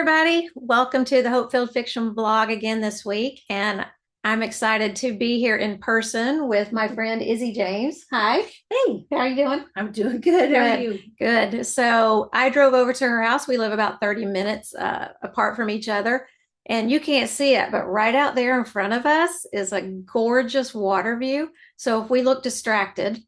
everybody. Welcome to the Hope-Filled Fiction blog again this week. And I'm excited to be here in person with my friend Izzy James. Hi. Hey, how are you doing? I'm doing good. How are Good, you? good. So I drove over to her house. We live about 30 minutes apart from each other. And you can't see it, but right out there in front of us is a gorgeous water view. So if we look distracted,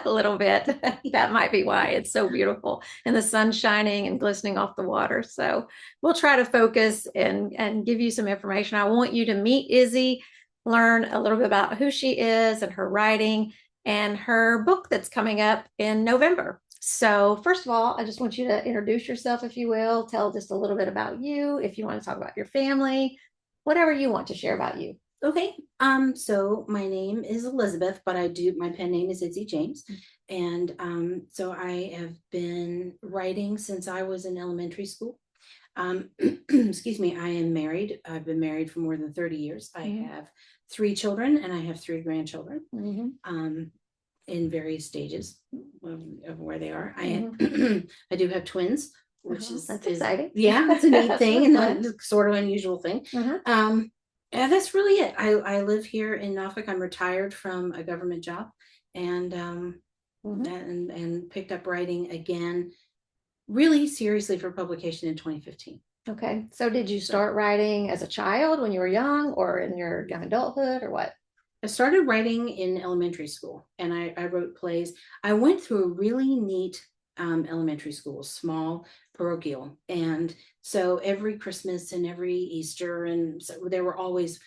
a little bit. That might be why it's so beautiful and the sun shining and glistening off the water. So we'll try to focus and give you some information. I want you to meet Izzy, learn a little bit about who she is and her writing and her book that's coming up in November. So first of all, I just want you to introduce yourself, if you will, tell just a little bit about you, if you want to talk about your family, whatever you want to share about you. Okay. So my name is Elizabeth, but my pen name is Izzy James. And so I have been writing since I was in elementary school. Excuse me, I am married. I've been married for more than 30 years. I have 3 children and I have 3 grandchildren. In various stages of where they are. I do have twins, which That's exciting. Yeah, that's a neat thing and fun. a sort of unusual thing. Yeah, that's really it. I live here in Norfolk. I'm retired from a government job, and and picked up writing again, really seriously for publication in 2015. Okay. So did you start writing as a child when you were young or in your young adulthood or what? I started writing in elementary school and I wrote plays. I went through a really neat elementary school, small parochial. And so every Christmas and every Easter, and so there were always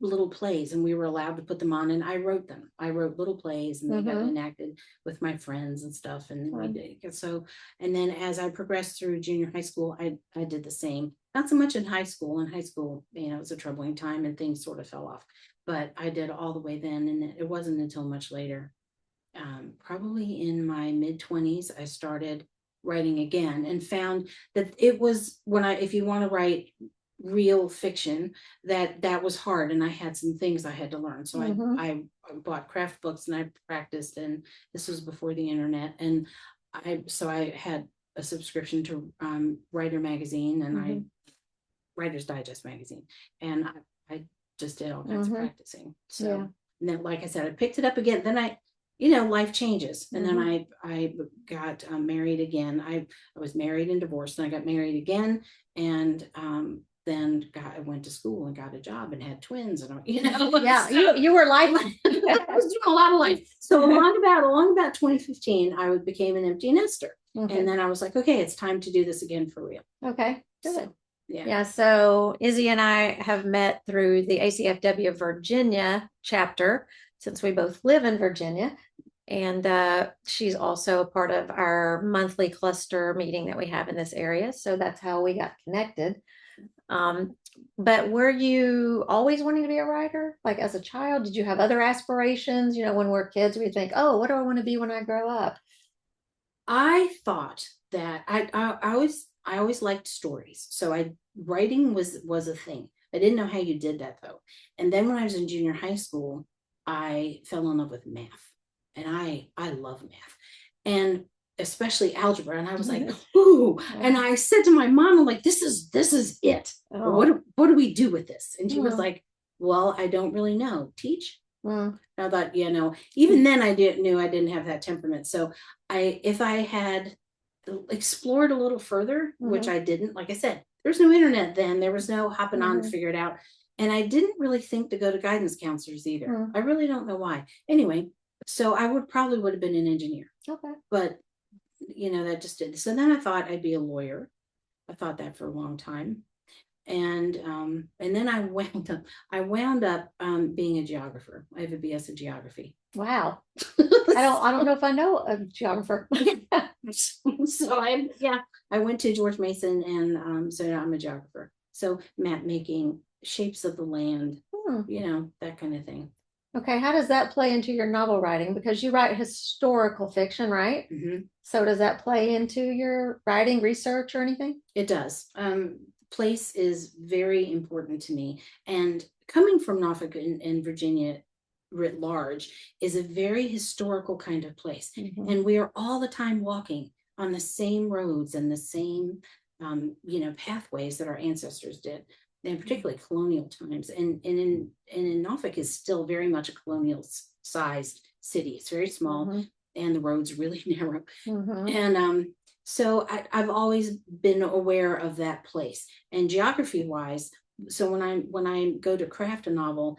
little plays and we were allowed to put them on and I wrote them. I wrote little plays and they got enacted with my friends and stuff. And we did so. And then as I progressed through junior high school, I did the same. Not so much in high school. In high school, it was a troubling time and things sort of fell off. But I did all the way then. And it wasn't until much later, probably in my mid-20s, I started writing again and found that it was if you want to write real fiction, that was hard and I had some things I had to learn. So I bought craft books and I practiced, and this was before the internet. And I had a subscription to Writer magazine and I Writer's Digest magazine, and I just did all kinds of practicing. So and then, like I said, I picked it up again. Then life changes, and then I got married again. I was married and divorced, and I got married again, and then I went to school and got a job and had twins, and yeah, you were like I was doing a lot of life. So along about 2015, I became an empty nester, and then I was like, okay, it's time to do this again for real. Okay, good. So, yeah. Yeah, so Izzy and I have met through the ACFW Virginia chapter since we both live in Virginia. And she's also a part of our monthly cluster meeting that we have in this area. So that's how we got connected. But were you always wanting to be a writer? Like as a child, did you have other aspirations? When we're kids, we think, oh, what do I want to be when I grow up? I thought that I always liked stories. So writing was a thing. I didn't know how you did that though. And then when I was in junior high school, I fell in love with math. And I love math. And especially algebra. And I was like, ooh. And I said to my mom, I'm like, this is it. What do we do with this? And she was like, well, I don't really know. Teach? I thought, even then knew I didn't have that temperament. So if I had explored a little further, which I didn't, like I said, there's no internet then, there was no hopping on to figure it out. And I didn't really think to go to guidance counselors either. I really don't know why. Anyway, so I would have been an engineer. Okay. But that just did. So then I thought I'd be a lawyer. I thought that for a long time. And then I wound up being a geographer. I have a BS in geography. Wow. I don't know if I know a geographer. So I went to George Mason, and so now I'm a geographer. So map making, shapes of the land, that kind of thing. Okay, how does that play into your novel writing? Because you write historical fiction, right? So does that play into your writing research or anything? It does. Place is very important to me. And coming from Norfolk and Virginia writ large is a very historical kind of place. And we are all the time walking on the same roads and the same pathways that our ancestors did, and particularly colonial times. And in Norfolk is still very much a colonial sized city. It's very small, and the roads really narrow. And so I've always been aware of that place. And geography wise, so when I go to craft a novel,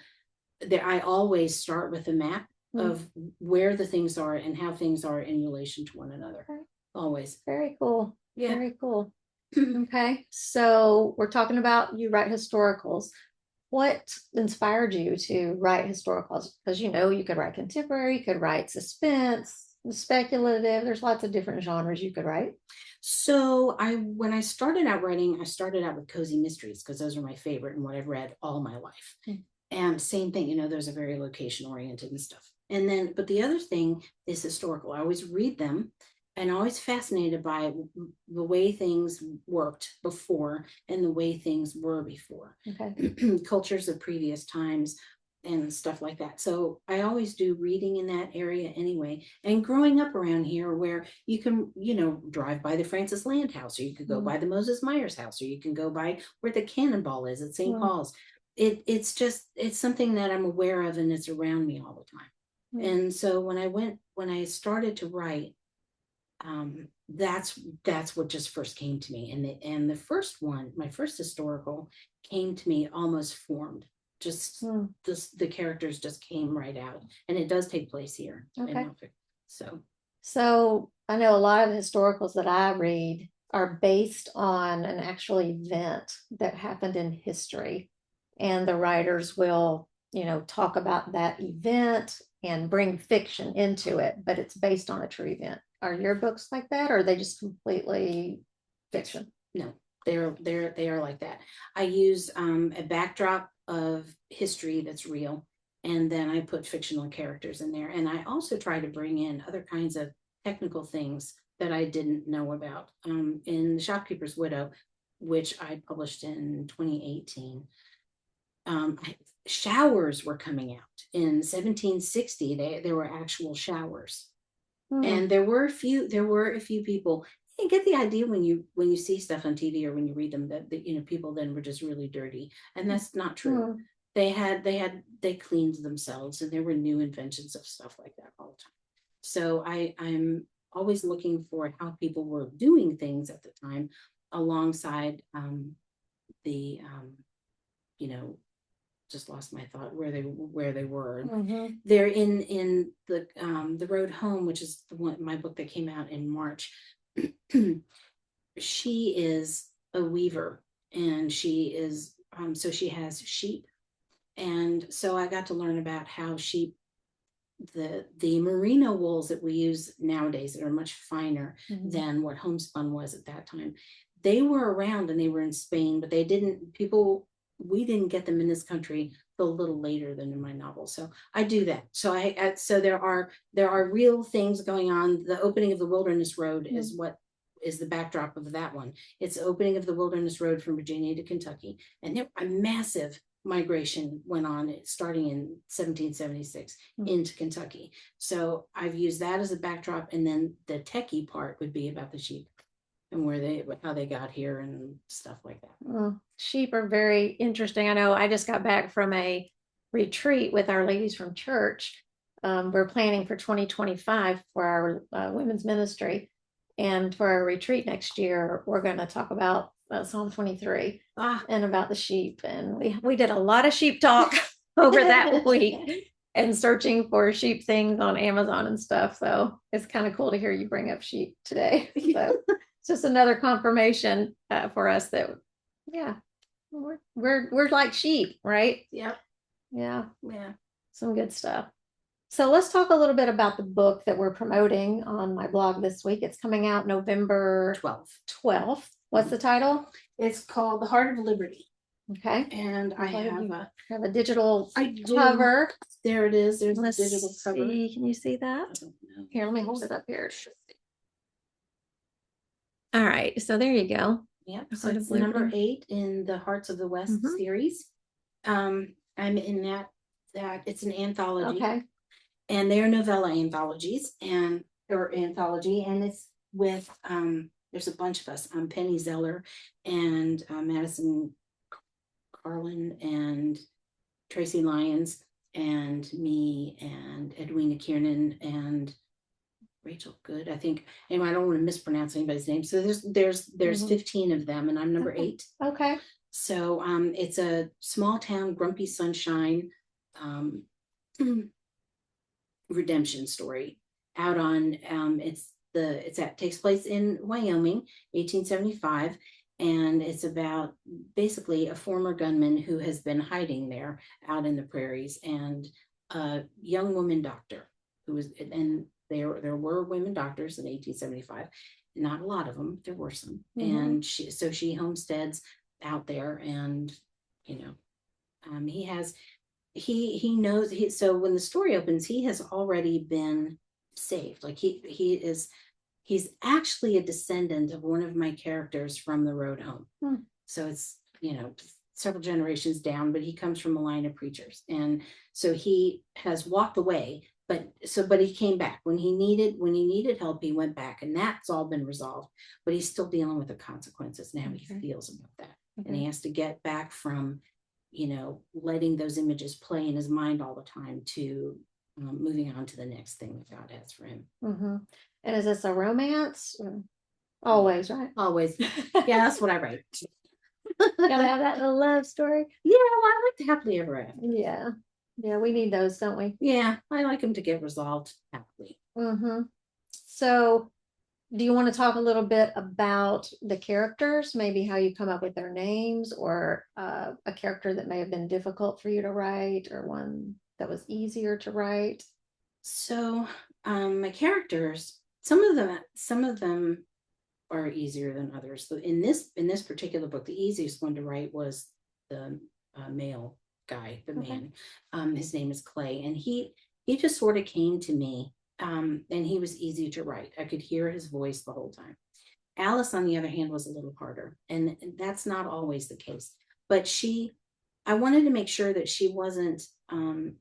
there I always start with a map of where the things are and how things are in relation to one another. Okay. Always. Very cool. Yeah. Very cool. Okay. So we're talking about you write historicals. What inspired you to write historicals? Because you could write contemporary, you could write suspense, speculative. There's lots of different genres you could write. So when I started out writing, I started out with cozy mysteries because those are my favorite and what I've read all my life. And same thing, those are very location oriented and stuff. And then, but the other thing is historical. I always read them and always fascinated by the way things worked before and the way things were before. Okay. Cultures of previous times and stuff like that. So I always do reading in that area anyway. And growing up around here where you can, drive by the Francis Land House, or you could go by the Moses Myers house, or you can go by where the Cannonball is at St. Paul's. It's something that I'm aware of, and it's around me all the time. And so when I started to write, that's what just first came to me. And the first one, my first historical, came to me almost formed. Just the characters just came right out, and it does take place here in Norfolk. So I know a lot of the historicals that I read are based on an actual event that happened in history, and the writers will, talk about that event and bring fiction into it, but it's based on a true event. Are your books like that, or are they just completely fiction? No, they are like that. I use a backdrop of history that's real, and then I put fictional characters in there. And I also try to bring in other kinds of technical things that I didn't know about. In The Shopkeeper's Widow, which I published in 2018, showers were coming out. In 1760, there were actual showers. And there were a few people. You get the idea when you see stuff on TV or when you read them that people then were just really dirty, and that's not true. They cleaned themselves, and there were new inventions of stuff like that all the time. So I'm always looking for how people were doing things at the time, alongside the just lost my thought where they were. They're in the Road Home, which is my book that came out in March. She is a weaver, and she is so she has sheep, and so I got to learn about how sheep, the merino wools that we use nowadays, that are much finer than what homespun was at that time. They were around, and they were in Spain, but we didn't get them in this country a little later than in my novel. So I do that. So so there are real things going on. The opening of the Wilderness Road is what is the backdrop of that one. It's the opening of the Wilderness Road from Virginia to Kentucky, and there a massive migration went on starting in 1776 into Kentucky. So I've used that as a backdrop, and then the techie part would be about the sheep and how they got here and stuff like that. Sheep are very interesting. I know I just got back from a retreat with our ladies from church. We're planning for 2025 for our women's ministry. And for our retreat next year, we're going to talk about Psalm 23 and about the sheep. And we did a lot of sheep talk over that week and searching for sheep things on Amazon and stuff. So it's kind of cool to hear you bring up sheep today. So it's just another confirmation for us that, we're like sheep, right? Yep. Yeah. Some good stuff. So let's talk a little bit about the book that we're promoting on my blog this week. It's coming out November 12th. What's the title? It's called The Heart of Liberty. Okay. And I have a digital cover. There it is. There's a digital cover. Can you see that? Here, let me hold it up here. All right. So there you go. Yep. So it's number 8 in the Hearts of the West series. I'm in that it's an anthology. Okay. And they're novella anthologies, and it's with there's a bunch of us. Penny Zeller and Madison Carlin and Tracy Lyons and me and Edwina Kiernan and Rachel Good, I think. Anyway, I don't want to mispronounce anybody's name. So there's 15 of them, and I'm number 8. Okay. So it's a small town, grumpy sunshine redemption story out on takes place in Wyoming, 1875, and it's about basically a former gunman who has been hiding there out in the prairies, and a young woman doctor who was, and there were women doctors in 1875, not a lot of them, there were some, and she homesteads out there, and he knows, so when the story opens, he has already been saved. Like he's actually a descendant of one of my characters from the road home. So it's several generations down, but he comes from a line of preachers, and so he has walked away, but he came back when he needed help. He went back, and that's all been resolved, but he's still dealing with the consequences and how he feels about that. And he has to get back from letting those images play in his mind all the time to moving on to the next thing that God has for him. And is this a romance? Always, right? Always. Yeah, that's what I write. Gotta have that little love story. Yeah, well, I like to happily ever after. Yeah, we need those, don't we? Yeah, I like them to get resolved happily. So do you want to talk a little bit about the characters, maybe how you come up with their names, or a character that may have been difficult for you to write, or one that was easier to write? So my characters, some of them are easier than others. So in this particular book, the easiest one to write was the male guy, the man. His name is Clay, and he just sort of came to me, and he was easy to write. I could hear his voice the whole time. Alice, on the other hand, was a little harder, and that's not always the case. But I wanted to make sure that she wasn't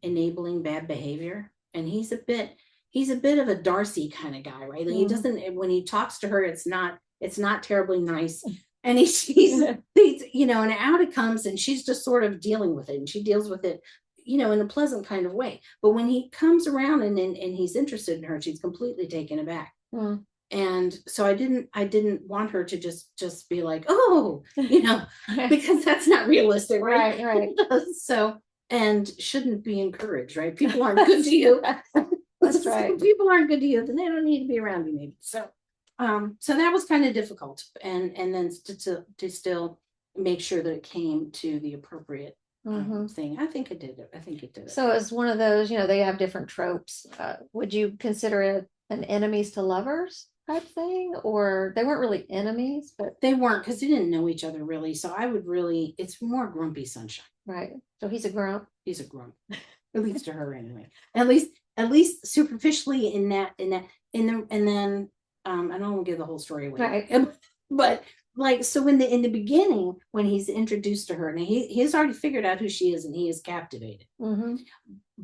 enabling bad behavior, and he's a bit of a Darcy kind of guy, right? Like he doesn't, when he talks to her, it's not terribly nice. And he's and out it comes, and she's just sort of dealing with it, and she deals with it, in a pleasant kind of way. But when he comes around and he's interested in her, she's completely taken aback. And so I didn't want her to just be like, oh, because that's not realistic, right? Right. So, and shouldn't be encouraged, right? People aren't good to you. That's right. If people aren't good to you, then they don't need to be around you, maybe. So that was kind of difficult, and then to still make sure that it came to the appropriate thing. I think it did it. So it's one of those, they have different tropes. Would you consider it an enemies to lovers type thing, or they weren't really enemies, but they weren't, because they didn't know each other really. So it's more grumpy sunshine. Right. So he's a grump. He's a grump, at least to her anyway. At least superficially in that, and then I don't want to give the whole story away. Right. But like, so in the beginning, when he's introduced to her, and he's already figured out who she is, and he is captivated.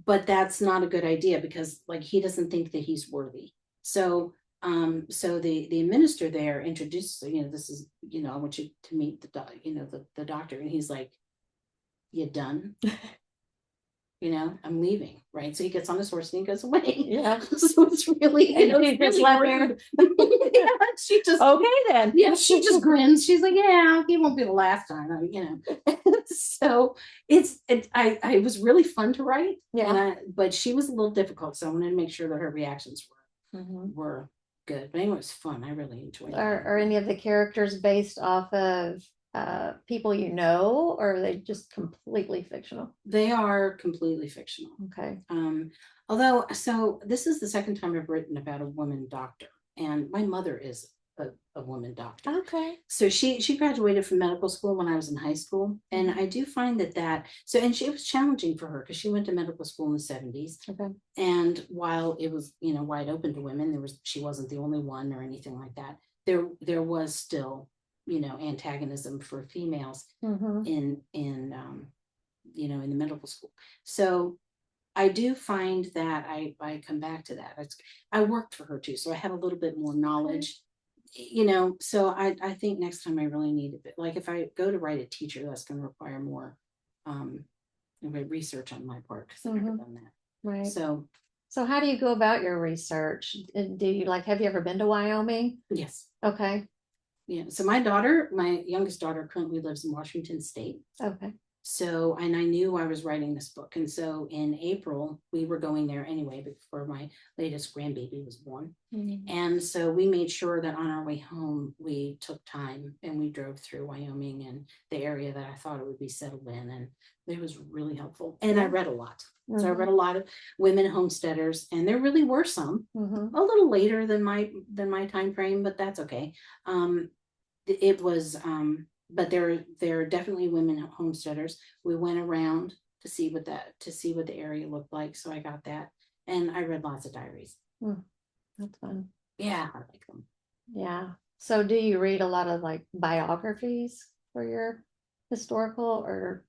But that's not a good idea, because like he doesn't think that he's worthy. So the minister there introduces, this is, I want you to meet the doctor, and he's like, you done? I'm leaving, right? So he gets on his horse and he goes away. Yeah. So it's really, she just left her. Yeah, she just, okay then. Yeah, she just grins. She's like, yeah, he won't be the last time, So I was really fun to write. Yeah. But she was a little difficult, so I wanted to make sure that her reactions were good. But anyway, it was fun. I really enjoyed it. Are any of the characters based off of people or are they just completely fictional? They are completely fictional. Okay. Although, so this is the second time I've written about a woman doctor, and my mother is a woman doctor. Okay. So she graduated from medical school when I was in high school, and I do find that it was challenging for her, because she went to medical school in the 70s. Okay. And while it was wide open to women, she wasn't the only one or anything like that. There was still antagonism for females in the medical school. So I do find that I come back to that. I worked for her too, so I have a little bit more knowledge so I think next time I really need a bit, like if I go to write a teacher, that's going to require more um research on my part because I've never done that. Right. So So how do you go about your research? Do you like, have you ever been to Wyoming? yes, Okay. yeah. So my youngest daughter currently lives in Washington State. Okay. So, and I knew I was writing this book. And so in April, we were going there anyway before my latest grandbaby was born. And so we made sure that on our way home, we took time and we drove through Wyoming and the area that I thought it would be settled in. And it was really helpful. And I read a lot. So I read a lot of women homesteaders, and there really were some a little later than my time frame, but that's okay. It was but there are definitely women homesteaders. We went around to see what the area looked like. So I got that, and I read lots of diaries. That's fun. Yeah, I like them. Yeah. So do you read a lot of like biographies for your historical, or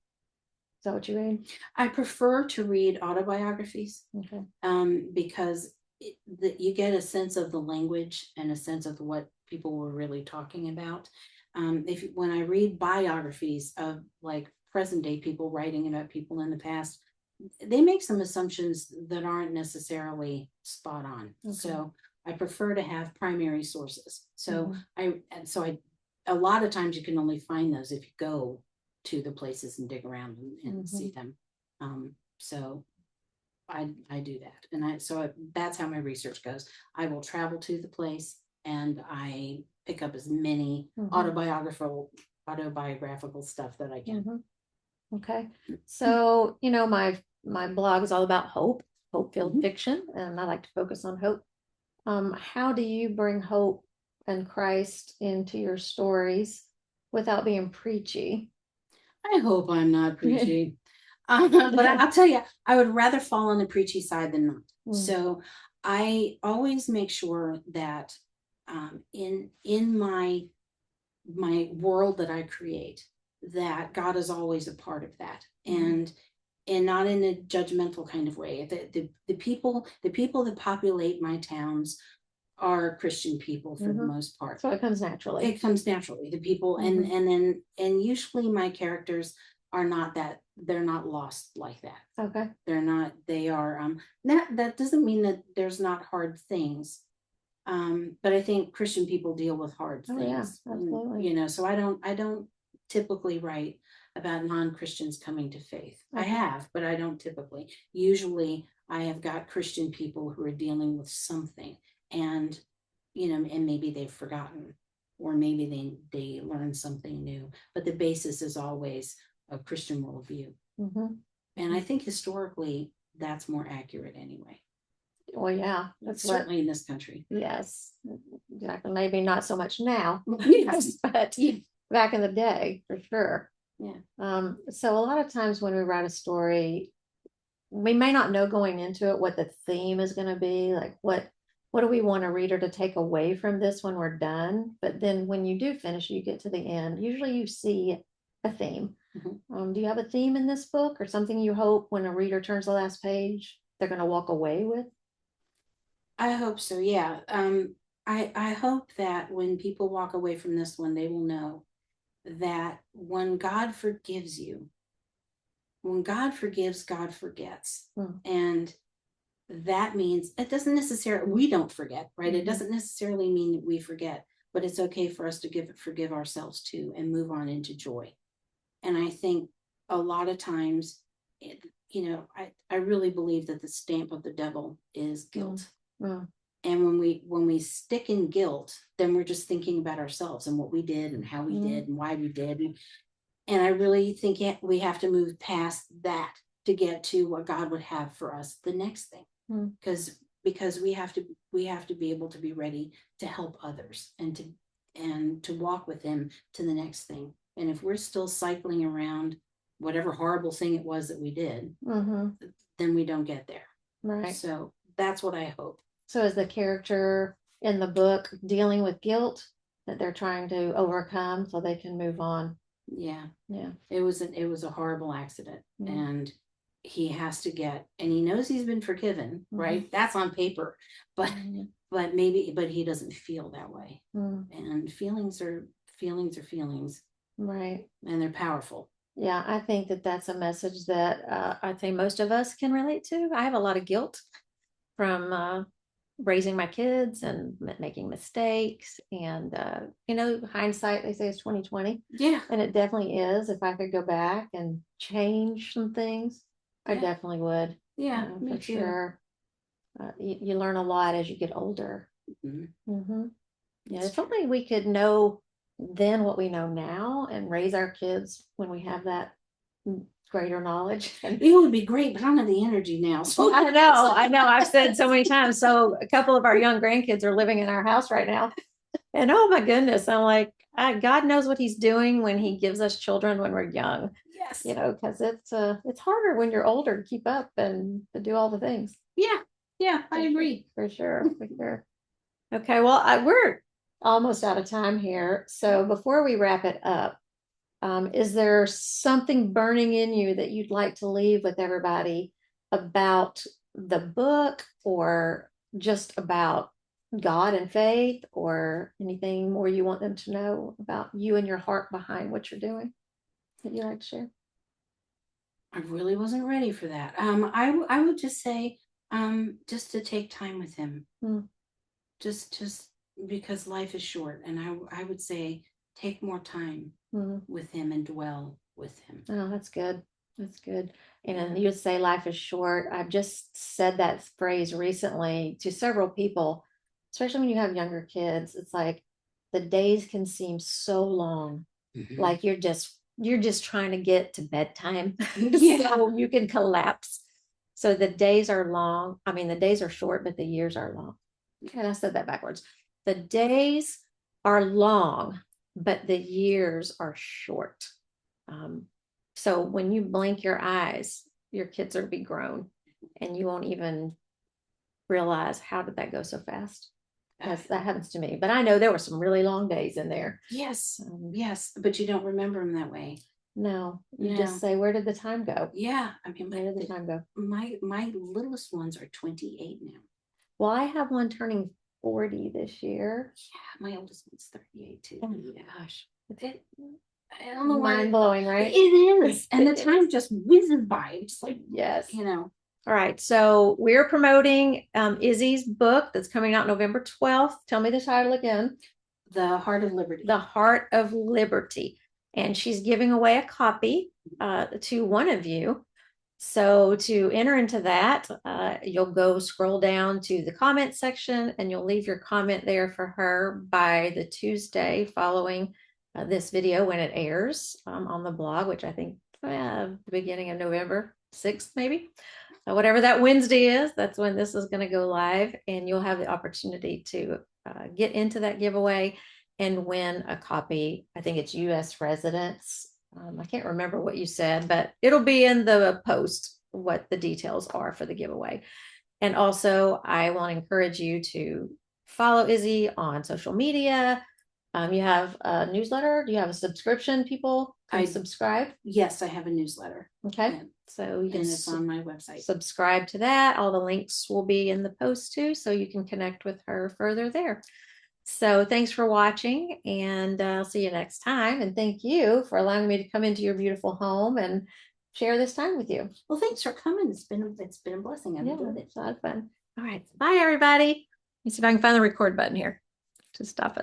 is that what you read? I prefer to read autobiographies Okay. because you get a sense of the language and a sense of what people were really talking about. If when I read biographies of like present day people writing about people in the past, they make some assumptions that aren't necessarily spot on. Okay. So I prefer to have primary sources. So I a lot of times you can only find those if you go to the places and dig around and see them. So I do that, and that's how my research goes. I will travel to the place and I pick up as many autobiographical stuff that I can. Okay. So, my blog is all about hope-filled fiction, and I like to focus on hope. How do you bring hope and Christ into your stories without being preachy? I hope I'm not preachy. But I'll tell you, I would rather fall on the preachy side than not. So I always make sure that in my world that I create, that God is always a part of that, and not in a judgmental kind of way. The people that populate my towns are Christian people for the most part. So it comes naturally. It comes naturally. The people and usually my characters are not that, they're not lost like that. Okay. They're not, they are that doesn't mean that there's not hard things. But I think Christian people deal with hard things. Yeah, absolutely. So I don't typically write about non-Christians coming to faith. I have, but I don't typically. Usually I have got Christian people who are dealing with something, and and maybe they've forgotten, or maybe they learn something new, but the basis is always a Christian worldview. And I think historically that's more accurate anyway. Well, yeah, that's certainly in this country. Yes, exactly. Maybe not so much now. Yes. But back in the day, for sure. Yeah. So a lot of times when we write a story, we may not know going into it what the theme is going to be, like what do we want a reader to take away from this when we're done? But then when you do finish, you get to the end, usually you see a theme. Do you have a theme in this book, or something you hope when a reader turns the last page, they're going to walk away with? I hope so. Yeah. I hope that when people walk away from this one, they will know that when God forgives you, when God forgives, God forgets. And that means it doesn't necessarily, we don't forget, right? It doesn't necessarily mean that we forget, but it's okay for us to forgive ourselves too and move on into joy. And I think a lot of times, I really believe that the stamp of the devil is guilt. And when we stick in guilt, then we're just thinking about ourselves and what we did and how we did and why we did. And I really think we have to move past that to get to what God would have for us the next thing. Because we have to be able to be ready to help others and to walk with him to the next thing. And if we're still cycling around whatever horrible thing it was that we did, then we don't get there. Right. So that's what I hope. So is the character in the book dealing with guilt that they're trying to overcome so they can move on? Yeah. Yeah. It was a horrible accident. And he has to get, and he knows he's been forgiven, right? That's on paper, but but he doesn't feel that way. And feelings are feelings, Right. and they're powerful. Yeah, I think that that's a message that I think most of us can relate to. I have a lot of guilt from raising my kids and making mistakes, and hindsight, they say, is 2020. Yeah. And it definitely is. If I could go back and change some things, I definitely would. Yeah, me for too. sure. You learn a lot as you get older. Yeah, if only we could know then what we know now and raise our kids when we have that greater knowledge. It would be great, but I don't have the energy now. So I know. I've said so many times. So a couple of our young grandkids are living in our house right now. And oh my goodness, I'm like, God knows what he's doing when he gives us children when we're young. Yes. Because it's harder when you're older to keep up and to do all the things. Yeah, I agree. For sure. Okay, well, we're almost out of time here. So before we wrap it up, is there something burning in you that you'd like to leave with everybody about the book, or just about God and faith, or anything more you want them to know about you and your heart behind what you're doing that you'd like to share? I really wasn't ready for that. I would just say, just to take time with him. Just because life is short, and I would say take more time with him and dwell with him. Oh, that's good. That's good. And you say life is short. I've just said that phrase recently to several people, especially when you have younger kids. It's like the days can seem so long, like you're just trying to get to bedtime. So you can collapse. So the days are long. I mean, the days are short, but the years are long. And I said that backwards. The days are long, but the years are short. So when you blink your eyes, your kids will be grown, and you won't even realize, how did that go so fast? That happens to me. But I know there were some really long days in there. Yes, yes, but you don't remember them that way. No, you just say, where did the time go? Yeah, I mean, where did the time go? My littlest ones are 28 now. Well, I have one turning 40 this year. Yeah, my oldest one's 38 too. Oh my gosh. I don't know why. Mind blowing, right? It is. And the time just whizzes by. It's like, yes. All right. So we're promoting Izzy's book that's coming out November 12th. Tell me the title again. The Heart of Liberty. The Heart of Liberty. And she's giving away a copy to one of you. So to enter into that, you'll go scroll down to the comment section, and you'll leave your comment there for her by the Tuesday following this video when it airs on the blog, which I think the beginning of November 6th, maybe. Whatever that Wednesday is, that's when this is going to go live, and you'll have the opportunity to get into that giveaway and win a copy. I think it's U.S. residents. I can't remember what you said, but it'll be in the post what the details are for the giveaway. And also, I want to encourage you to follow Izzy on social media. You have a newsletter. Do you have a subscription? People can subscribe? Yes, I have a newsletter. Okay. So you can, and it's on my website. Subscribe to that. All the links will be in the post too, so you can connect with her further there. So thanks for watching, and I'll see you next time. And thank you for allowing me to come into your beautiful home and share this time with you. Well, thanks for coming. It's been a blessing. I've enjoyed it. It's a lot of fun. All right. Bye, everybody. Let me see if I can find the record button here to stop it.